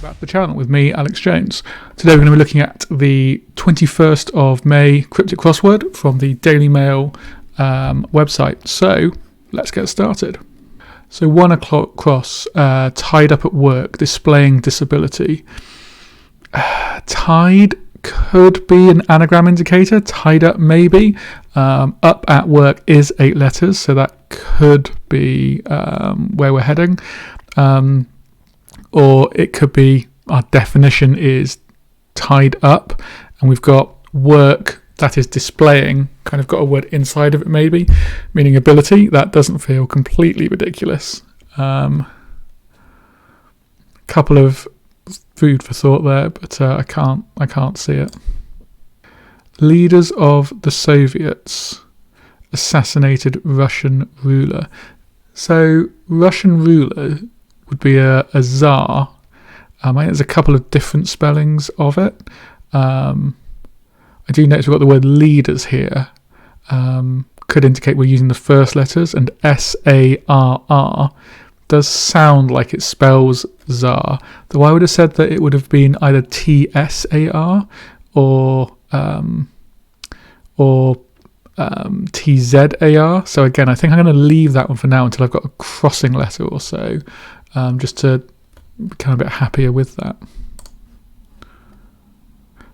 Back to the channel with me, Alex Jones. Today we're going to be looking at the 21st of May cryptic crossword from the Daily Mail website. So let's get started. So 1 o'clock cross, tied up at work, displaying disability. Tied could be an anagram indicator, tied up maybe. Up at work is 8 letters, so that could be where we're heading. Or it could be our definition is tied up, and we've got work that is displaying, kind of got a word inside of it maybe, meaning ability. That doesn't feel completely ridiculous. Couple of food for thought there, but I can't see it. Leaders of the Soviets assassinated Russian ruler. So Russian ruler would be a Tsar. There's a couple of different spellings of it. I do notice we've got the word leaders here. Could indicate we're using the first letters, and S-A-R-R does sound like it spells Tsar, though I would have said that it would have been either T-S-A-R or T-Z-A-R. So again, I think I'm going to leave that one for now until I've got a crossing letter or so, just to become a bit happier with that.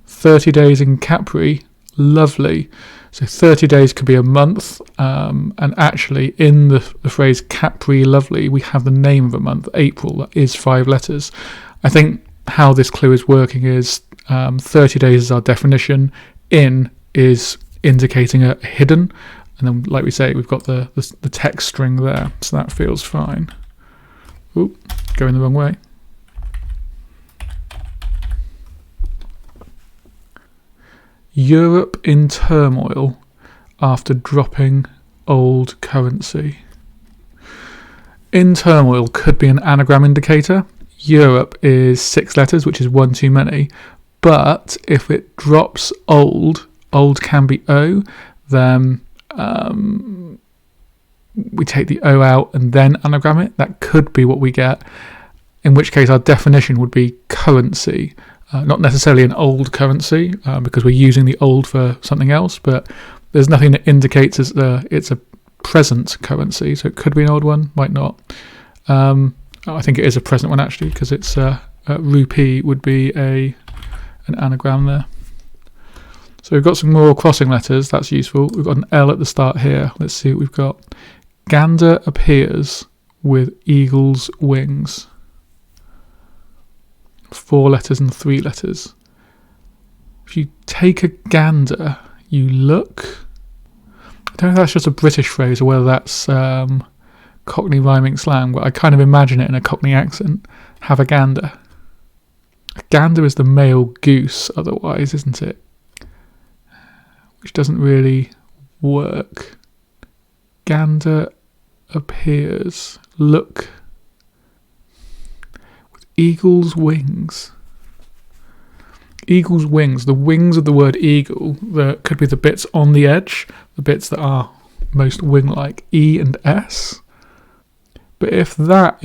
30 days in Capri, lovely. So 30 days could be a month, and actually in the phrase Capri lovely, we have the name of a month, April. That is 5 letters. I think how this clue is working is 30 days is our definition, in is indicating a hidden, and then like we say, we've got the text string there, so that feels fine. Oop, going the wrong way. Europe in turmoil after dropping old currency. In turmoil could be an anagram indicator. Europe is 6 letters, which is 1 too many. But if it drops old can be O, then we take the O out and then anagram it. That could be what we get, in which case our definition would be currency. Not necessarily an old currency, because we're using the old for something else, but there's nothing that indicates it's a present currency, so it could be an old one, might not. I think it is a present one actually, because it's rupee would be an anagram there. So we've got some more crossing letters, that's useful. We've got an L at the start here. Let's see what we've got. Gander appears with eagle's wings. 4 letters and 3 letters. If you take a gander, you look. I don't know if that's just a British phrase or whether that's Cockney rhyming slang, but I kind of imagine it in a Cockney accent. Have a gander. A gander is the male goose otherwise, isn't it? Which doesn't really work. Gander appears. Look. Eagle's wings. Eagle's wings. The wings of the word eagle, that could be the bits on the edge, the bits that are most wing-like, E and S. But if we're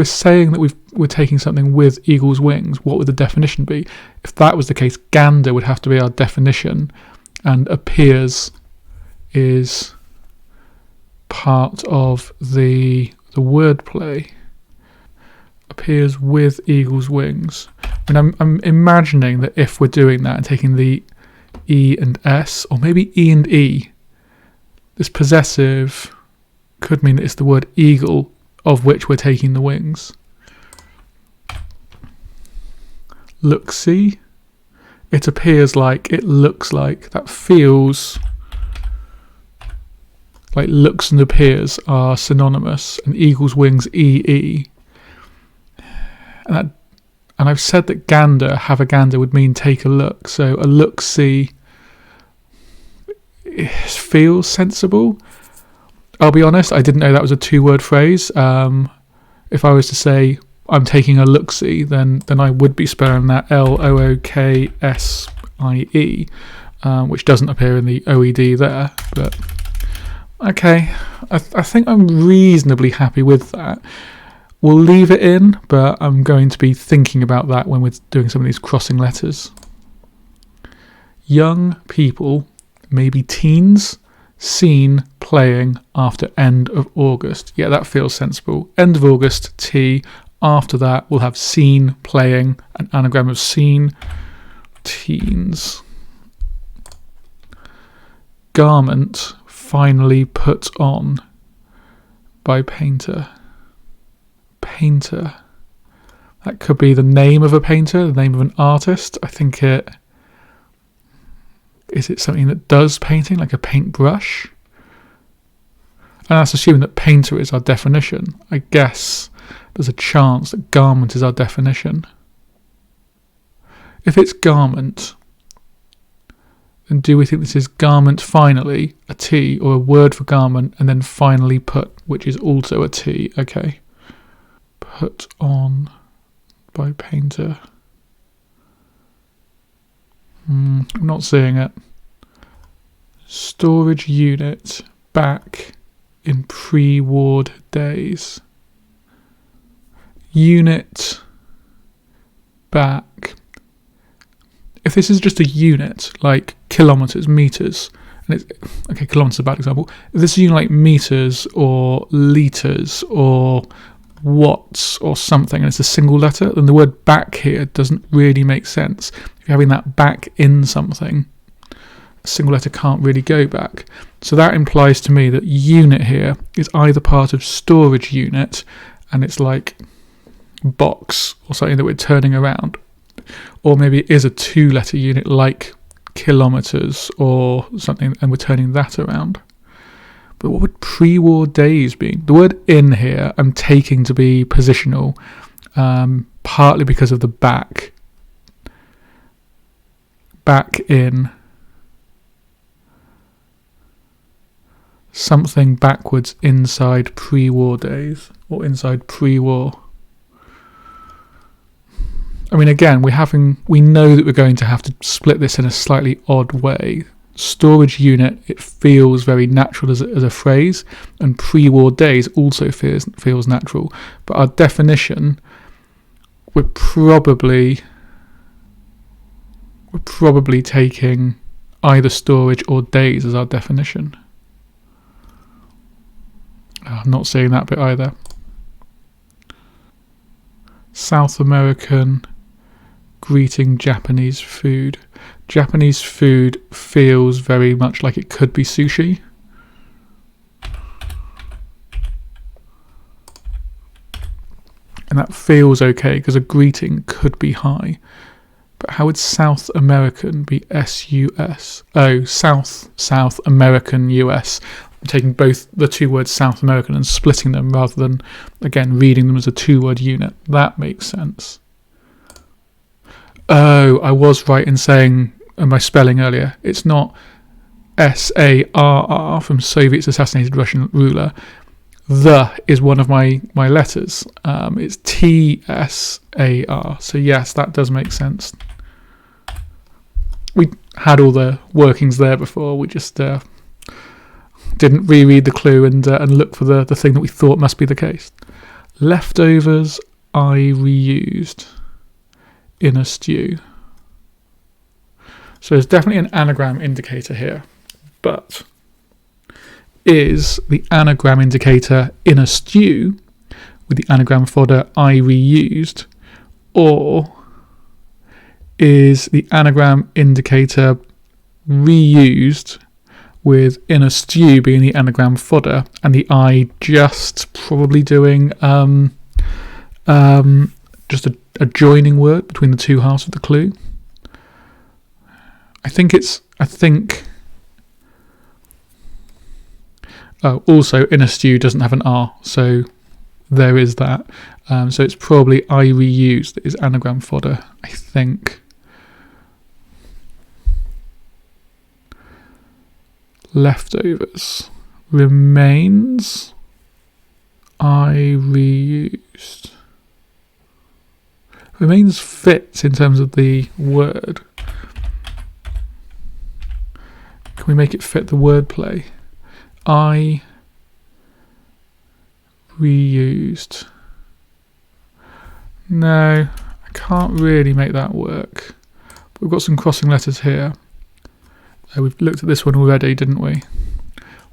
saying that we're taking something with eagle's wings, what would the definition be? If that was the case, gander would have to be our definition, and appears is part of the wordplay. Appears with eagle's wings. And I'm imagining that if we're doing that and taking the E and S, or maybe E and E, this possessive could mean that it's the word eagle of which we're taking the wings. Looksie. It appears like, it looks like, that feels like looks and appears are synonymous, and eagle's wings EE. And I've said that gander, have a gander, would mean take a look. So a look-see feels sensible. I'll be honest, I didn't know that was a 2-word phrase. If I was to say I'm taking a look-see, then I would be spelling that L-O-O-K-S-I-E, which doesn't appear in the OED there. But okay, I think I'm reasonably happy with that. We'll leave it in, but I'm going to be thinking about that when we're doing some of these crossing letters. Young people, maybe teens, seen playing after end of August. Yeah, that feels sensible. End of August, T. After that, we'll have seen playing, an anagram of seen, teens. Garment finally put on by painter. Painter. That could be the name of a painter, the name of an artist. I think it... Is it something that does painting, like a paintbrush? And that's assuming that painter is our definition. I guess there's a chance that garment is our definition. If it's garment, then do we think this is garment finally, a T, or a word for garment, and then finally put, which is also a T? Okay. Put on by painter. I'm not seeing it. Storage unit back in pre-ward days. Unit back. If this is just a unit, like kilometers, meters, and it's okay, kilometers is a bad example. If this is a unit like meters or liters or watts or something, and it's a single letter, then the word back here doesn't really make sense. If you're having that back in something, a single letter can't really go back. So that implies to me that unit here is either part of storage unit, and it's like box or something that we're turning around, or maybe it is a two-letter unit like kilometers or something, and we're turning that around. But what would pre-war days be? The word in here I'm taking to be positional, partly because of the back. Back in. Something backwards inside pre-war days, or inside pre-war. I mean, again, we know that we're going to have to split this in a slightly odd way. Storage unit, it feels very natural as a phrase, and pre-war days also feels natural. But our definition, we're probably taking either storage or days as our definition. I'm not seeing that bit either. South American greeting Japanese food. Japanese food feels very much like it could be sushi. And that feels okay because a greeting could be hi. But how would South American be S-U-S? Oh, South American US. I'm taking both the two words South American and splitting them rather than, again, reading them as a two-word unit. That makes sense. Oh, I was right in saying my spelling earlier. It's not S-A-R-R from Soviet's assassinated Russian ruler. The is one of my letters. It's T-S-A-R. So yes, that does make sense. We had all the workings there before. We just didn't reread the clue and look for the thing that we thought must be the case. Leftovers I reused in a stew. So there's definitely an anagram indicator here, but is the anagram indicator in a stew with the anagram fodder I reused, or is the anagram indicator reused with in a stew being the anagram fodder and the I just probably doing just a joining word between the two halves of the clue? Also in a stew doesn't have an R, so there is that. So it's probably I reused that is anagram fodder, I think. Leftovers. Remains. I reused. Remains fits in terms of the word. Can we make it fit the wordplay? I reused. No, I can't really make that work. We've got some crossing letters here. We've looked at this one already, didn't we?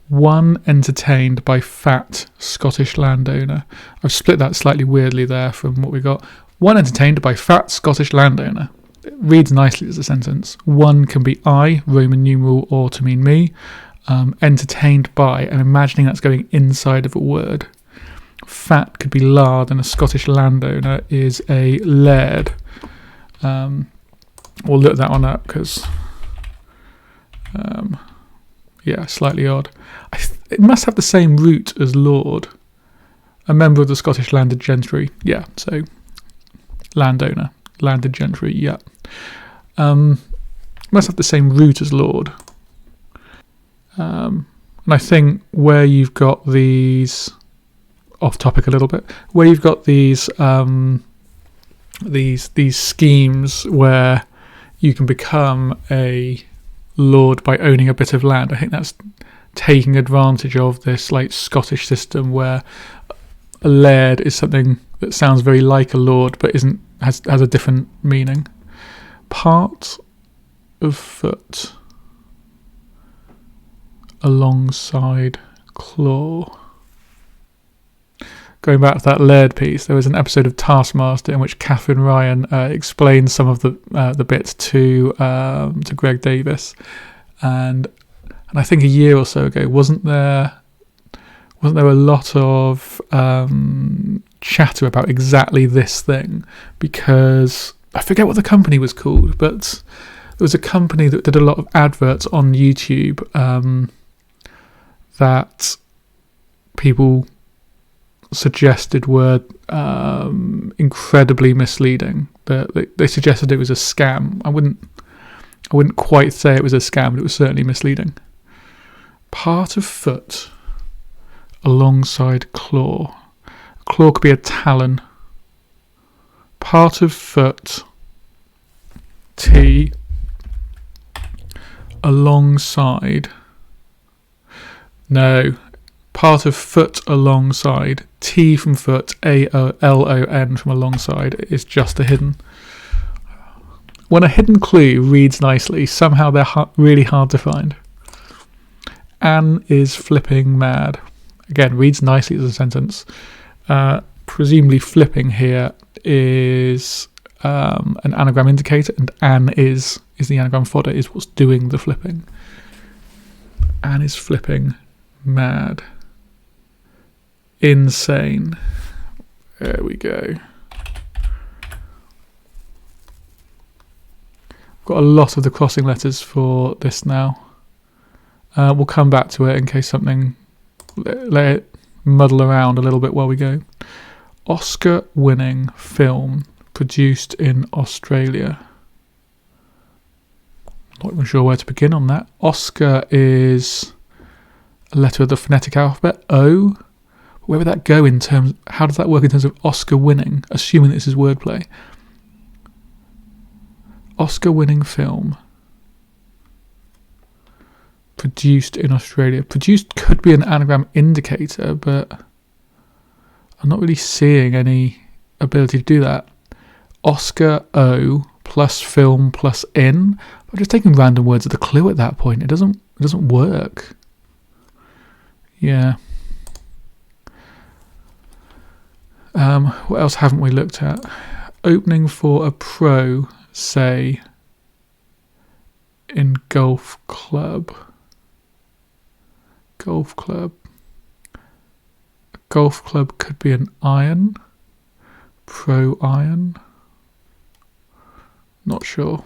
One entertained by fat Scottish landowner. I've split that slightly weirdly there from what we got. One entertained by fat Scottish landowner. It reads nicely as a sentence. One can be I, Roman numeral, or to mean me. Entertained by, I'm imagining that's going inside of a word. Fat could be lard, and a Scottish landowner is a laird. We'll look that one up because, yeah, slightly odd. It must have the same root as lord. A member of the Scottish landed gentry. Yeah, so landowner, landed gentry. Yeah, must have the same root as lord. And I think where you've got these, off topic a little bit, where you've got these schemes where you can become a lord by owning a bit of land. I think that's taking advantage of this like Scottish system where a laird is something that sounds very like a lord but has a different meaning. Part of foot alongside claw. Going back to that laird piece, there was an episode of Taskmaster in which Catherine Ryan explained some of the bits to Greg Davis, and I think a year or so ago, wasn't there a lot of chatter about exactly this thing? Because I forget what the company was called, but there was a company that did a lot of adverts on YouTube that people suggested were incredibly misleading. They suggested it was a scam. I wouldn't quite say it was a scam, but it was certainly misleading. Part of foot alongside claw. A claw could be a talon. Part of foot T alongside. No. Part of foot alongside. T from foot, A-L-O-N from alongside is just a hidden. When a hidden clue reads nicely, somehow they're really hard to find. Anne is flipping mad. Again, reads nicely as a sentence. Presumably flipping here is an anagram indicator, and Anne is the anagram fodder, is what's doing the flipping. Anne is flipping mad. Insane. There we go. Got a lot of the crossing letters for this now. We'll come back to it in case something, let it muddle around a little bit while we go. Oscar-winning film produced in Australia. Not even sure where to begin on that. Oscar is a letter of the phonetic alphabet, O. Where would that go in terms, how does that work in terms of Oscar winning, assuming this is wordplay? Oscar winning film produced in Australia. Produced could be an anagram indicator, but I'm not really seeing any ability to do that. Oscar O plus film plus in. I'm just taking random words as a clue at that point. It doesn't work. Yeah. What else haven't we looked at? Opening for a pro, say, in golf club. Golf club. A golf club could be an iron. Pro iron. Not sure.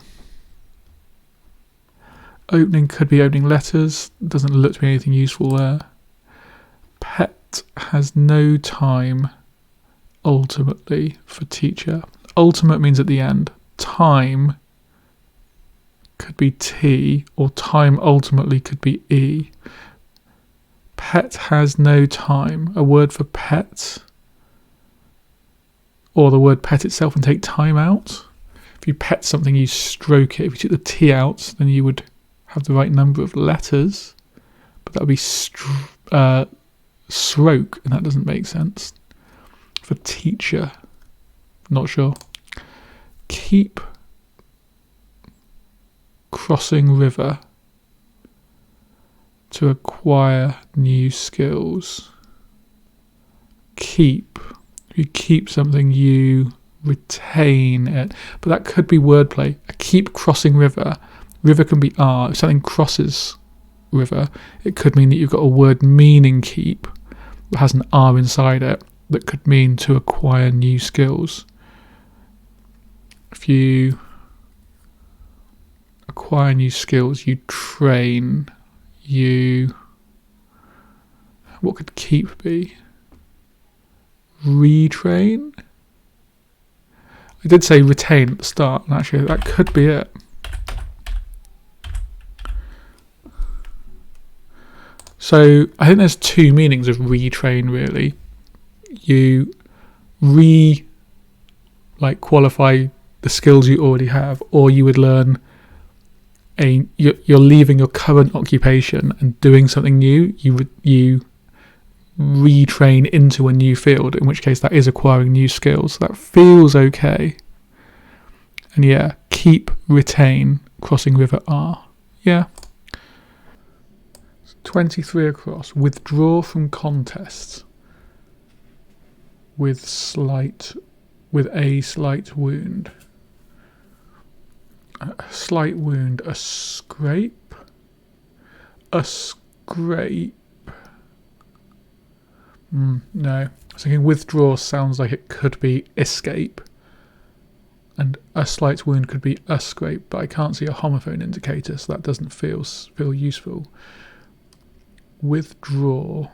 Opening could be opening letters. Doesn't look to be anything useful there. Pet has no time ultimately for teacher. Ultimate means at the end. Time could be T, or time ultimately could be E. Pet has no time. A word for pet, or the word pet itself, and take time out. If you pet something, you stroke it. If you took the T out, then you would have the right number of letters, but that would be stroke, and that doesn't make sense. For teacher, Not sure. Keep crossing river to acquire new skills. Keep. If you keep something, you retain it. But that could be wordplay. Keep crossing river. River can be R. If something crosses river, it could mean that you've got a word meaning keep that has an R inside it that could mean to acquire new skills. If you acquire new skills, you train, what could keep be? Retrain? I did say retain at the start, and actually that could be it. So I think there's two meanings of retrain really. You qualify the skills you already have, or you would learn you're leaving your current occupation and doing something new. You retrain into a new field, in which case that is acquiring new skills. That feels okay. And yeah, keep, retain, crossing river R. Yeah. 23 across. Withdraw from contests with a slight wound. A slight wound. A scrape. A scrape. No. I was thinking withdraw sounds like it could be escape. And a slight wound could be a scrape, but I can't see a homophone indicator, so that doesn't feel useful. Withdraw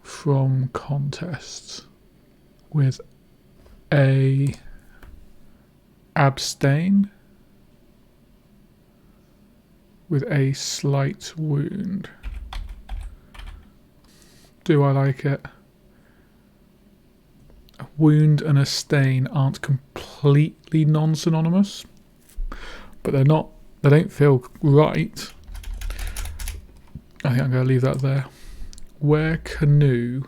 from contests with a abstain with a slight wound. Do I like it? A wound and a stain aren't completely non-synonymous, but they don't feel right. I think I'm going to leave that there. Where canoe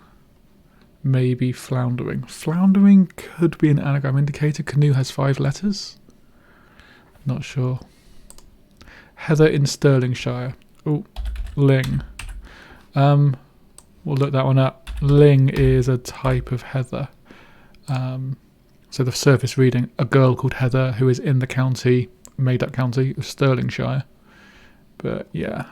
may be floundering. Floundering could be an anagram indicator. Canoe has 5 letters. Not sure. Heather in Stirlingshire. Oh, ling. We'll look that one up. Ling is a type of heather. So the surface reading, a girl called Heather who is in the county, made-up county of Stirlingshire. But yeah,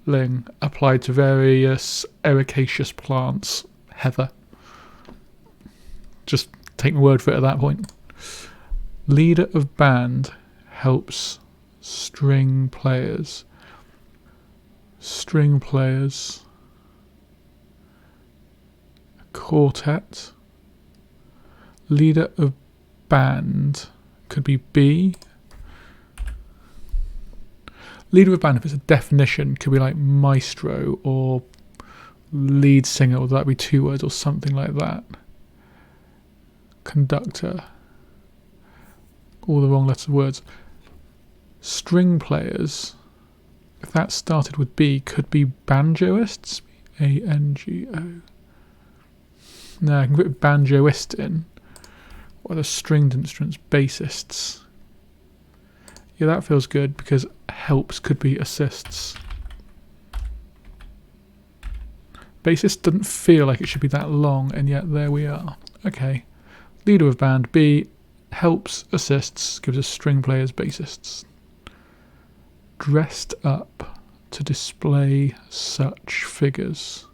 ling applied to various ericaceous plants. Heather. Just take my word for it at that point. Leader of band helps string players. String players. Quartet. Leader of band could be B. Leader of band, if it's a definition, could be like maestro or lead singer, or that be 2 words or something like that. Conductor. All the wrong letters of words. String players, if that started with B, could be banjoists. A-N-G-O. No, I can put banjoist in. What are the stringed instruments? Bassists. Yeah, that feels good because helps could be assists. Bassist doesn't feel like it should be that long, and yet there we are. Okay. Leader of band, B. Helps, assists, gives us string players, bassists. Dressed up to display such figures.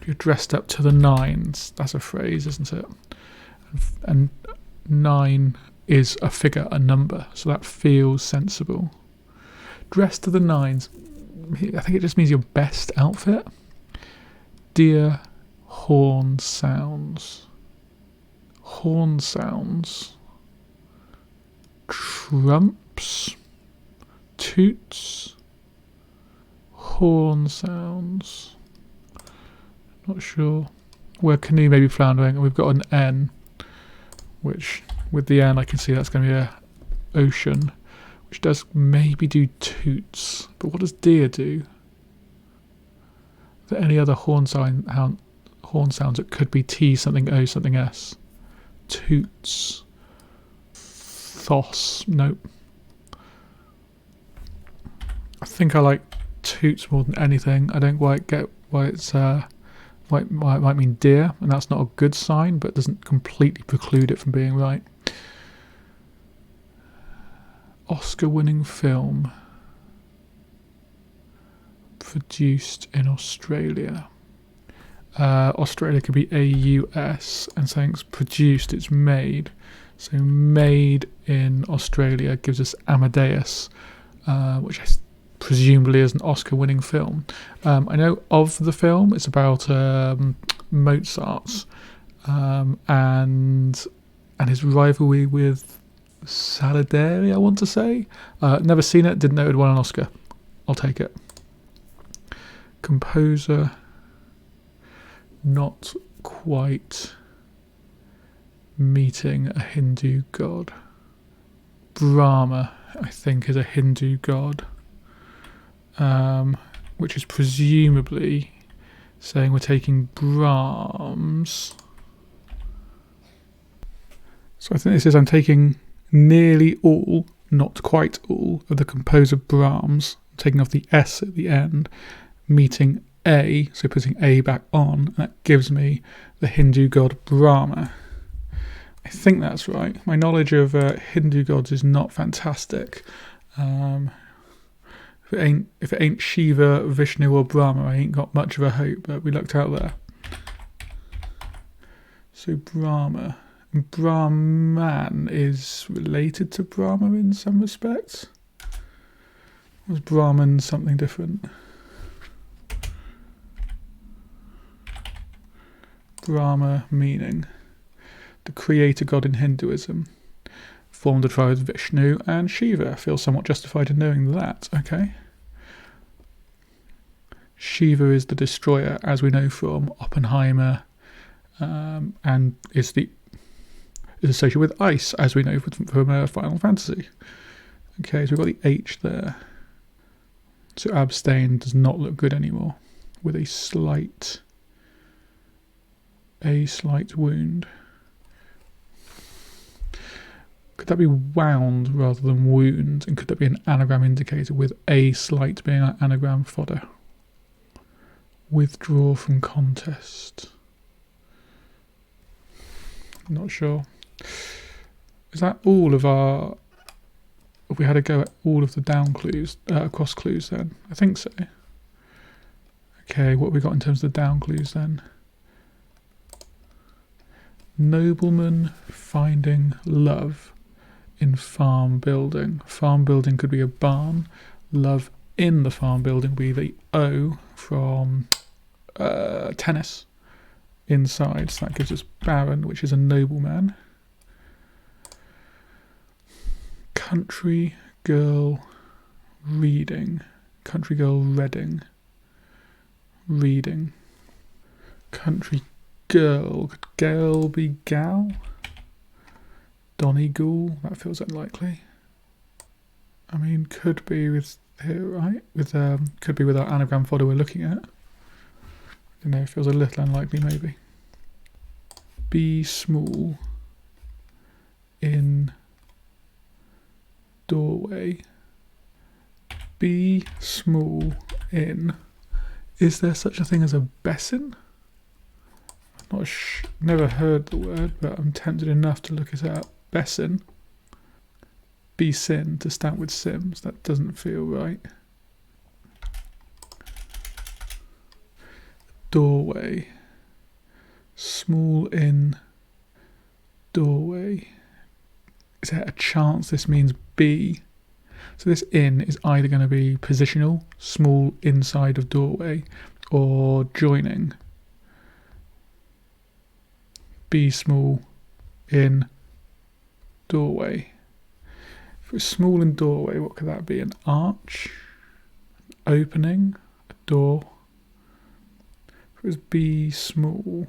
You're dressed up to the nines. That's a phrase, isn't it? And 9 is a figure, a number, so that feels sensible. Dressed to the nines. I think it just means your best outfit. Dear horn sounds. Horn sounds. Trumps. Toots. Horn sounds. Not sure. Where canoe may be floundering, and we've got an N, which with the N I can see that's going to be a ocean, which does maybe do toots. But what does deer do? Are there any other horn horn sounds. It could be T something O something S. Toots. Thos. Nope. I think I like toots more than anything. I don't quite get why it's why it might mean deer, and that's not a good sign, but it doesn't completely preclude it from being right. Oscar-winning film produced in Australia. Australia could be AUS, and saying it's produced, it's made. So made in Australia gives us Amadeus, which presumably is an Oscar-winning film. I know of the film. It's about Mozart and his rivalry with Salieri, I want to say. Never seen it, didn't know it had won an Oscar. I'll take it. Composer, not quite meeting a Hindu god. Brahma, I think, is a Hindu god, which is presumably saying we're taking Brahms. So I think this is I'm taking nearly all, not quite all, of the composer Brahms, taking off the S at the end, meeting A, so putting A back on, that gives me the Hindu god Brahma. I think that's right. My knowledge of Hindu gods is not fantastic. If it ain't Shiva, Vishnu or Brahma, I ain't got much of a hope, but we lucked out there. So Brahma. Brahman is related to Brahma in some respects. Was Brahman something different? Brahma meaning the creator god in Hinduism. Formed the tribes Vishnu and Shiva. Feel somewhat justified in knowing that. Okay. Shiva is the destroyer, as we know from Oppenheimer, and is associated with ice, as we know from Final Fantasy. Okay, so we've got the H there. So abstain does not look good anymore, with a slight wound. Could that be wound rather than wound? And could that be an anagram indicator with a slight being an anagram fodder? Withdraw from contest. Not sure. Is that all of our... If we had a go at all of the down clues, cross clues then? I think so. Okay, what have we got in terms of the down clues then? Nobleman finding love in farm building. Farm building could be a barn. Love in the farm building would be the O from tennis inside. So that gives us Baron, which is a nobleman. Country girl reading. Country girl reading. Reading. Country girl. Could girl be gal? Donegal. That feels unlikely. I mean, could be with here, right? With could be with our anagram fodder we're looking at. I don't know. Feels a little unlikely, maybe. Be small in doorway. Be small in. Is there such a thing as a besin? I'm not never heard the word, but I'm tempted enough to look it up. Besin. Be sin to start with Sims. That doesn't feel right. Doorway. Small in doorway. Is there a chance this means be? So this in is either going to be positional, small inside of doorway, or joining. Be small in doorway. If it was small in doorway, what could that be? An arch? An opening? A door? If it was be small,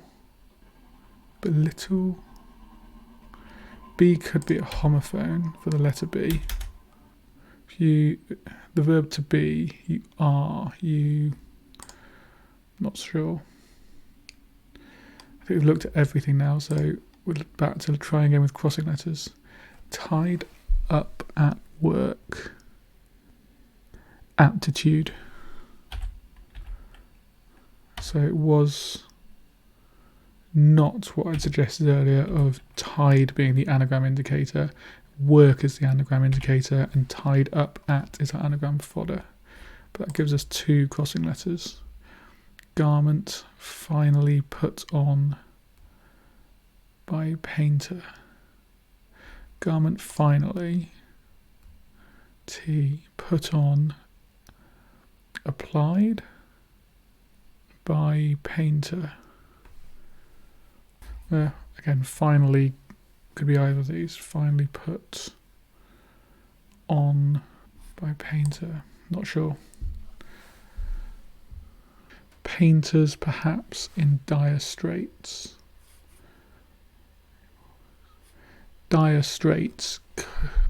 but little. Be could be a homophone for the letter B. If you, the verb to be, you are, you, not sure. I think we've looked at everything now, so we're back to trying again with crossing letters. Tied up at work. Aptitude. So it was not what I'd suggested earlier of tied being the anagram indicator, work is the anagram indicator, and tied up at is our anagram fodder. But that gives us 2 crossing letters. Garment finally put on by painter. Garment finally, T, put on, applied by painter. Again, finally could be either of these. Finally put on by painter. Not sure. Painters perhaps in dire straits. Dire straits,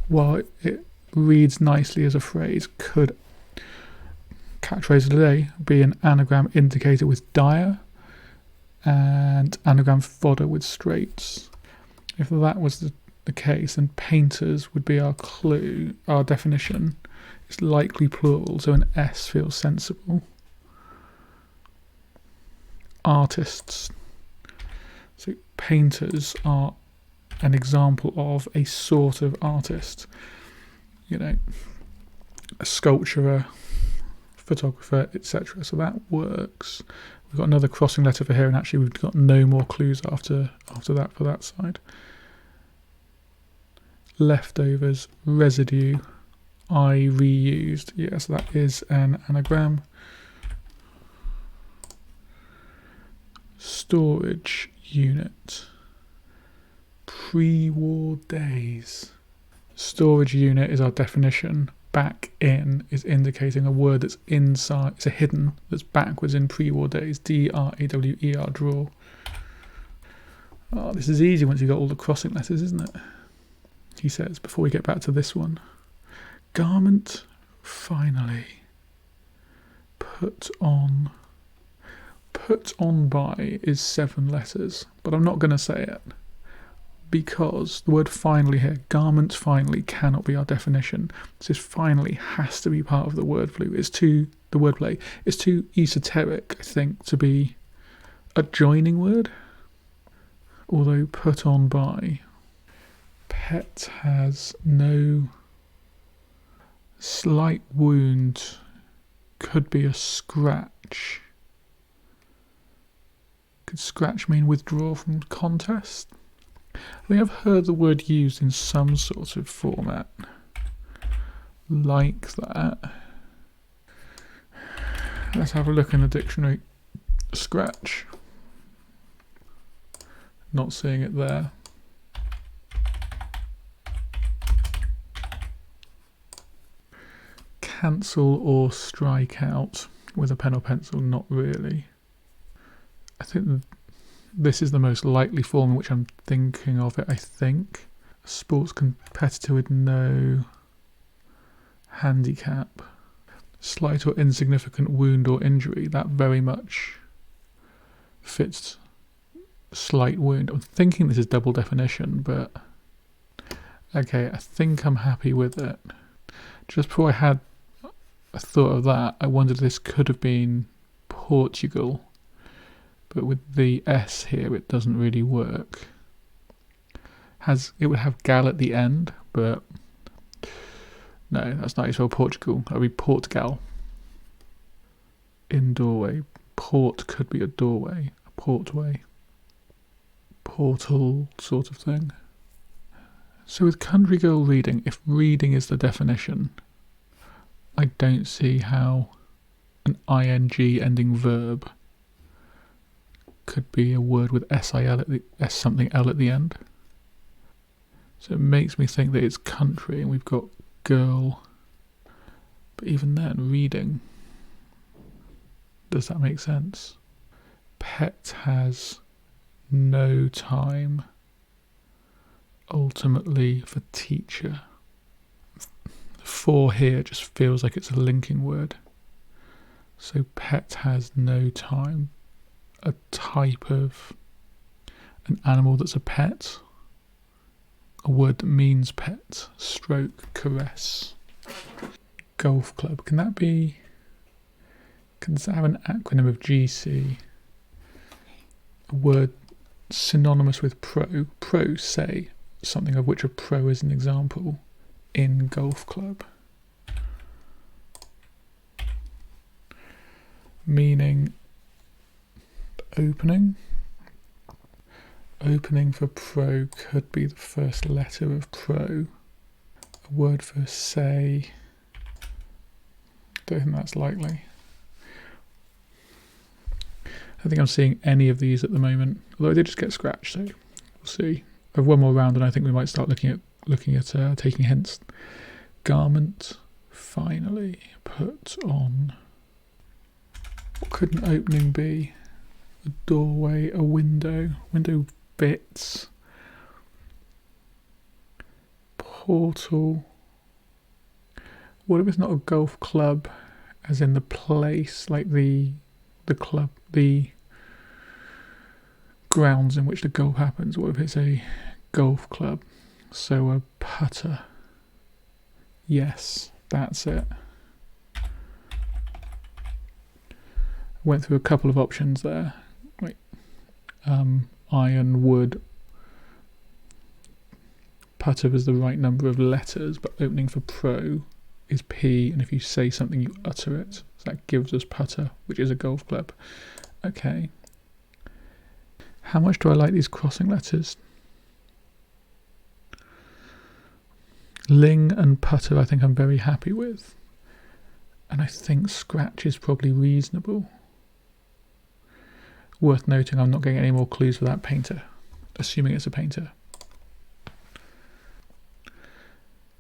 while it reads nicely as a phrase, could, catchphrase of the day, be an anagram indicator with dire and anagram fodder with straits. If that was the case, then painters would be our clue, our definition. It's likely plural, so an S feels sensible. Artists. So painters are an example of a sort of artist. You know, a sculptor, photographer, etc. So that works. We've got another crossing letter for here, and actually we've got no more clues after that for that side. Leftovers, residue, I reused. Yes, that is an anagram. Storage unit. Pre-war days. Storage unit is our definition. Back in is indicating a word that's inside, it's a hidden, that's backwards in pre-war days. D-R-A-W-E-R, draw. Oh, this is easy once you've got all the crossing letters, isn't it? He says, before we get back to this one. Garment, finally. Put on. Put on by is 7 letters, but I'm not going to say it. Because the word finally here, garment finally, cannot be our definition. This finally has to be part of the word flu. The wordplay. It's too esoteric, I think, to be a joining word. Although put on by. Pet has no slight wound. Could be a scratch. Could scratch mean withdraw from contest? I think I've heard the word used in some sort of format like that. Let's have a look in the dictionary. Scratch. Not seeing it there. Cancel or strike out with a pen or pencil, not really. I think this is the most likely form in which I'm thinking of it, I think. A sports competitor with no handicap. Slight or insignificant wound or injury, that very much fits slight wound. I'm thinking this is double definition, but okay, I think I'm happy with it. Just before I had a thought of that, I wondered if this could have been Portugal. But with the S here, it doesn't really work. It would have gal at the end, but no, that's not how you spell Portugal. That would be Portugal. In doorway. Port could be a doorway, a portway. Portal sort of thing. So with country girl reading, if reading is the definition, I don't see how an ing ending verb could be a word with S-I-L at the S something L at the end. So it makes me think that it's country, and we've got girl. But even then, reading. Does that make sense? Pet has no time. Ultimately for teacher. The for here just feels like it's a linking word. So pet has no time. A type of An animal that's a pet. A word that means pet. Stroke, caress. Golf club. Can that be... Does that have an acronym of GC? A word synonymous with pro. Pro, say, something of which a pro is an example. In golf club. Meaning opening. Opening for pro could be the first letter of pro. A word for say. Don't think that's likely. I don't think I'm seeing any of these at the moment. Although I did just get scratched, so we'll see. I have one more round, and I think we might start looking at taking hints. Garment. Finally, put on. What could an opening be? A doorway, a window. Window bits. Portal. What if it's not a golf club, as in the place, like the club, the grounds in which the golf happens? What if it's a golf club? So a putter. Yes, that's it. Went through a couple of options there. Wait. Iron, wood. Putter is the right number of letters, but opening for pro is P, and if you say something, you utter it. So that gives us putter, which is a golf club. Okay. How much do I like these crossing letters? Ling and putter I think I'm very happy with. And I think scratch is probably reasonable. Worth noting, I'm not getting any more clues for that painter, assuming it's a painter.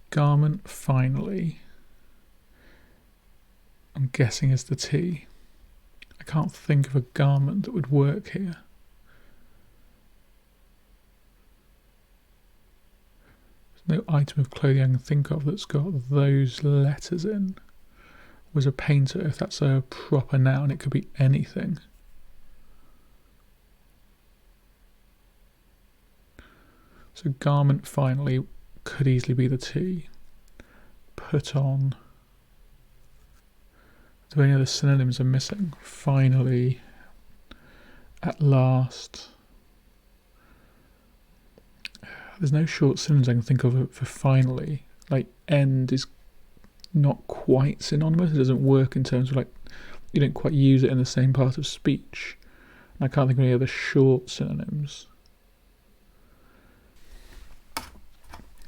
Garment, finally. I'm guessing is the T. I can't think of a garment that would work here. There's no item of clothing I can think of that's got those letters in. Was a painter, if that's a proper noun, it could be anything. So garment, finally, could easily be the T. Put on. Are there any other synonyms I'm missing? Finally. At last. There's no short synonyms I can think of for finally. Like end is not quite synonymous. It doesn't work in terms of like, you don't quite use it in the same part of speech. And I can't think of any other short synonyms.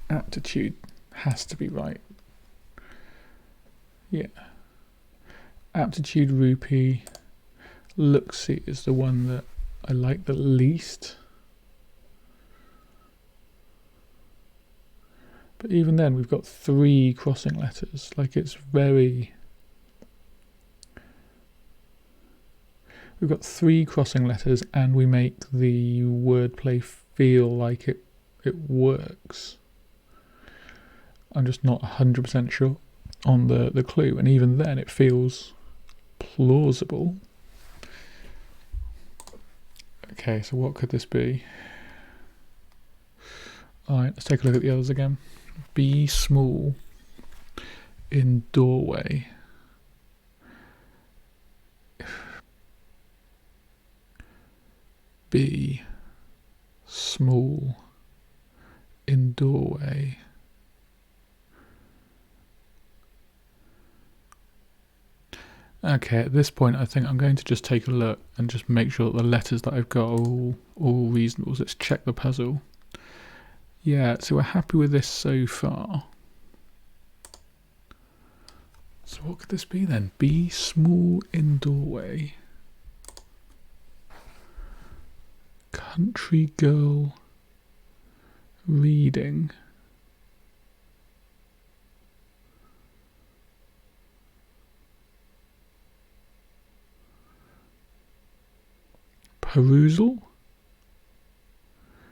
Aptitude has to be right. Yeah. Aptitude, rupee. Looksie is the one that I like the least. But even then, we've got 3 crossing letters. Like, it's very... We've got 3 crossing letters, and we make the wordplay feel like it works. I'm just not 100% sure on the clue, and even then it feels plausible. Okay, so what could this be? Alright, let's take a look at the others again. Be small in doorway. Be small in doorway. Okay, at this point I think I'm going to just take a look and just make sure that the letters that I've got are all reasonable. So let's check the puzzle. Yeah, so we're happy with this so far. So what could this be then? Be small in doorway. Country girl reading. Perusal?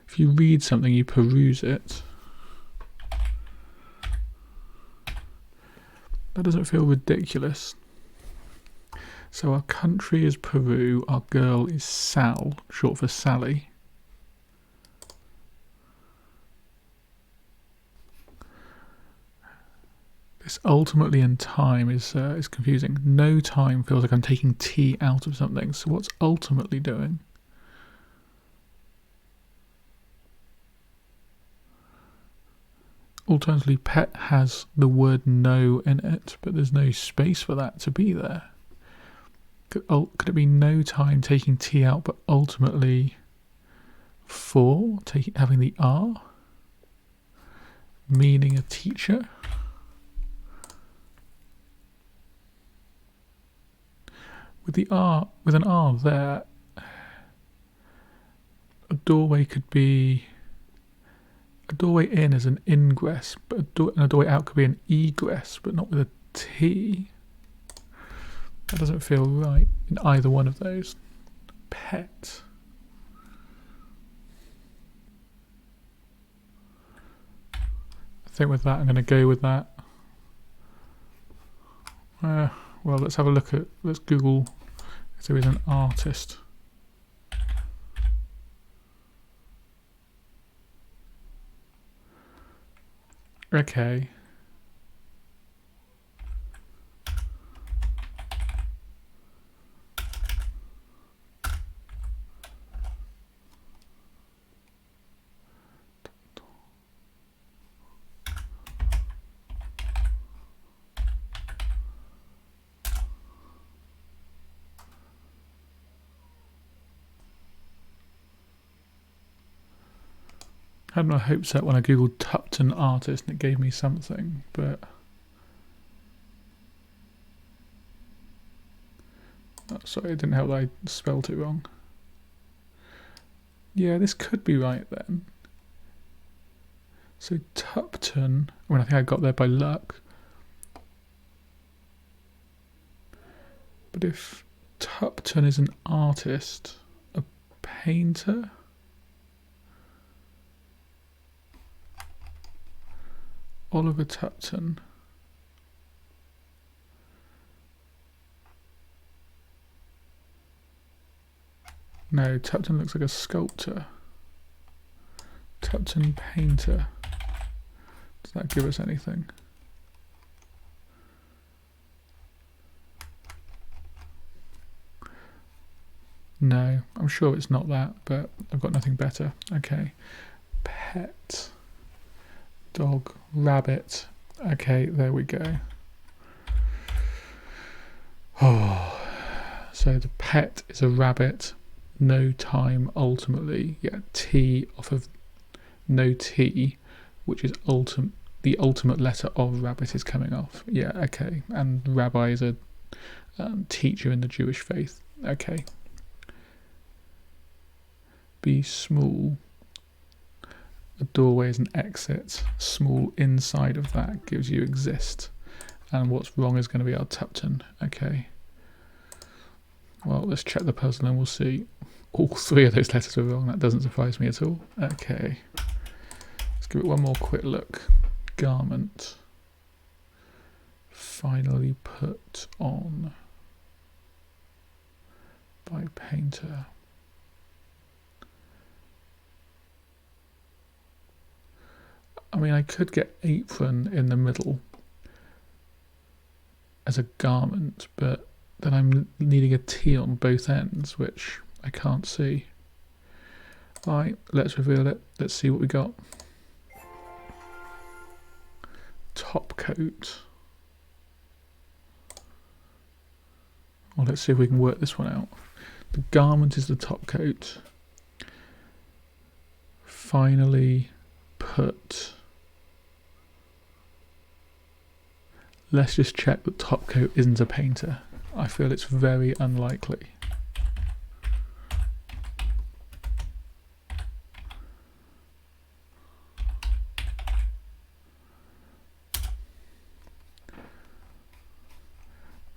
If you read something, you peruse it. That doesn't feel ridiculous. So our country is Peru, our girl is Sal, short for Sally. This ultimately in time is confusing. No time feels like I'm taking T out of something. So what's ultimately doing? Alternatively, pet has the word no in it, but there's no space for that to be there. Could it be no time taking T out, but ultimately for having the R? Meaning a teacher? With the R, with an R there, a doorway could be, a doorway in is an ingress, but a doorway out could be an egress, but not with a T. That doesn't feel right in either one of those. Pet. I think with that, I'm going to go with that. Well, let's have a look at, let's Google if there is an artist. Okay. I had my hopes up when I googled Tupton artist and it gave me something, but oh, sorry, it didn't help that I spelled it wrong. Yeah, this could be right then. So Tupton, I think I got there by luck. But if Tupton is an artist, a painter? Oliver Tupton. No, Tupton looks like a sculptor. Tupton painter. Does that give us anything? No, I'm sure it's not that, but I've got nothing better. Okay. Pet. Dog, rabbit. Okay, there we go. Oh, so the pet is a rabbit. No time ultimately. Yeah, T off of no T, which is the ultimate letter of rabbit is coming off. Yeah, okay. And rabbi is a teacher in the Jewish faith. Okay. Be small. A doorway is an exit. Small inside of that gives you exist. And what's wrong is going to be our Tupton. Okay. Well, let's check the puzzle and we'll see. All three of those letters are wrong. That doesn't surprise me at all. Okay. Let's give it one more quick look. Garment. Finally put on by painter. I mean, I could get apron in the middle as a garment, but then I'm needing a T on both ends, which I can't see. Right, let's reveal it. Let's see what we got. Top coat. Well, let's see if we can work this one out. The garment is the top coat. Finally put. Let's just check that top coat isn't a painter. I feel it's very unlikely.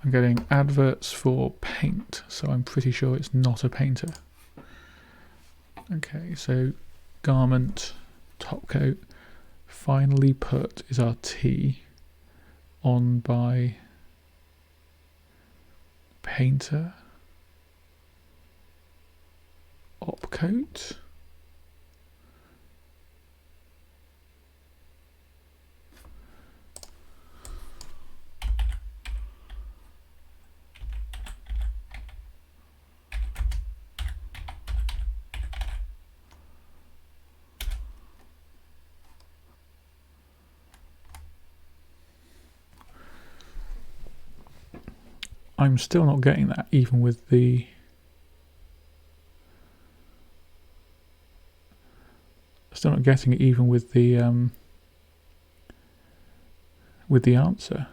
I'm getting adverts for paint, so I'm pretty sure it's not a painter. Okay, so garment, top coat, finally put is our T. On by painter, opcoat, I'm still not getting that, even with the... Still not getting it, even with the answer.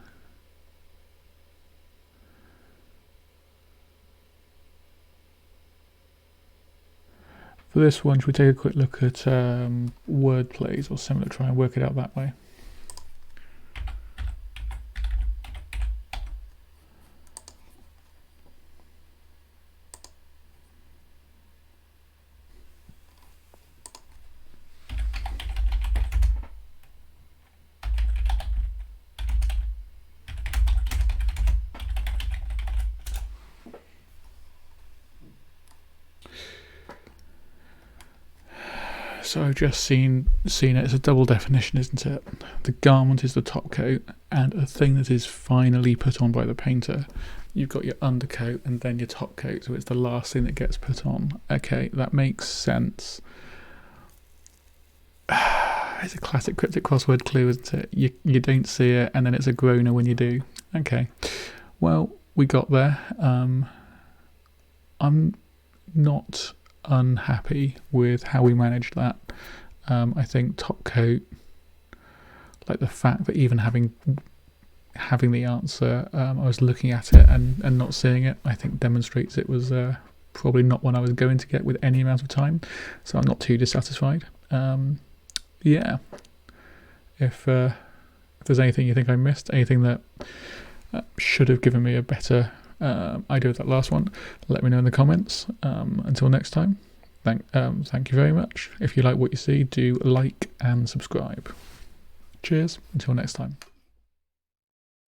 For this one, should we take a quick look at word plays or similar, try and work it out that way? So I've just seen it. It's a double definition, isn't it? The garment is the top coat, and a thing that is finally put on by the painter. You've got your undercoat and then your top coat, so it's the last thing that gets put on. Okay, that makes sense. It's a classic cryptic crossword clue, isn't it? You don't see it, and then it's a groaner when you do. Okay, well, we got there. I'm not unhappy with how we managed that. I think top coat, like the fact that even having the answer, I was looking at it and not seeing it, I think demonstrates it was probably not one I was going to get with any amount of time, so I'm not too dissatisfied. Yeah, if there's anything you think I missed, anything that should have given me a better idea of that last one, let me know in the comments. Until next time, thank you very much. If you like what you see, do like and subscribe. Cheers, until next time.